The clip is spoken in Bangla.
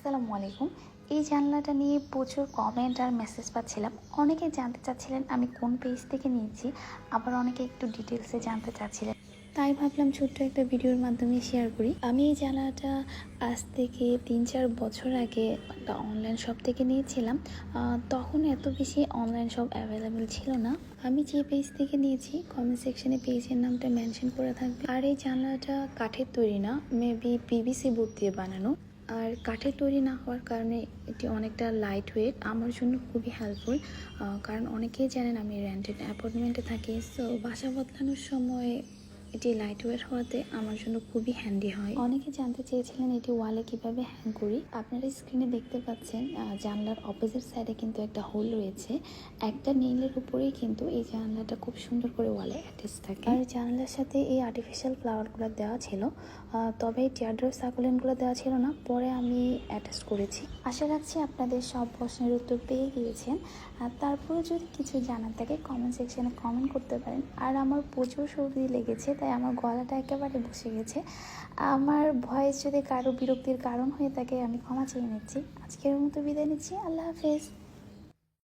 আসসালামু আলাইকুম। এই জানলাটা নিয়ে প্রচুর কমেন্ট আর মেসেজ পাচ্ছিলাম। অনেকে জানতে চাচ্ছিলেন আমি কোন পেজ থেকে নিয়েছি, আবার অনেকে একটু ডিটেলসে জানতে চাচ্ছিলেন। তাই ভাবলাম ছোট্ট একটা ভিডিওর মাধ্যমে শেয়ার করি। আমি এই জানলাটা আজ থেকে 3-4 বছর আগে একটা অনলাইন শপ থেকে নিয়েছিলাম। তখন এত বেশি অনলাইন শপ অ্যাভেলেবেল ছিল না। আমি যে পেজ থেকে নিয়েছি কমেন্ট সেকশনে পেজের নামটা মেনশন করে থাকবে। আর এই জানলাটা কাঠের তৈরি না, মেবি পিভিসি বোর্ড দিয়ে বানানো। আর কাঠের তৈরি না হওয়ার কারণে এটি অনেকটা লাইট ওয়েট, আমার জন্য খুবই হেল্পফুল। কারণ অনেকেই জানেন আমি রেন্টেড অ্যাপার্টমেন্টে থাকি, সো বাসা বদলানোর সময় এটি লাইট ওয়েট হওয়াতে আমার জন্য খুবই হ্যান্ডি হয়। অনেকে জানতে চেয়েছিলেন এটি ওয়ালে কিভাবে হ্যাং করি। আপনারা স্ক্রিনে দেখতে পাচ্ছেন জানলার অপোজিট সাইডে কিন্তু একটা হোল রয়েছে। একটা নেইলের উপরেই কিন্তু এই জানলাটা খুব সুন্দর করে ওয়ালে অ্যাটাচ থাকে। আর জানলার সাথে এই আর্টিফিশিয়াল ফ্লাওয়ারগুলো দেওয়া ছিল, তবে টিয়ারড্রপ সাকুলেন্টগুলো দেওয়া ছিল না, পরে আমি অ্যাটাচ করেছি। আশা রাখছি আপনাদের সব প্রশ্নের উত্তর পেয়ে গিয়েছেন। আর তারপরে যদি কিছু জানার থাকে কমেন্ট সেকশনে কমেন্ট করতে পারেন। আর আমার প্রচুর সর্দি লেগেছে, তাই আমার গলাটা একেবারে বসে গেছে। আমার ভয়েস যদি কারো বিরক্তির কারণ হয়ে থাকে আমি ক্ষমা চেয়ে নিচ্ছি। আজকের মতো বিদায় নিচ্ছি। আল্লাহ হাফেজ।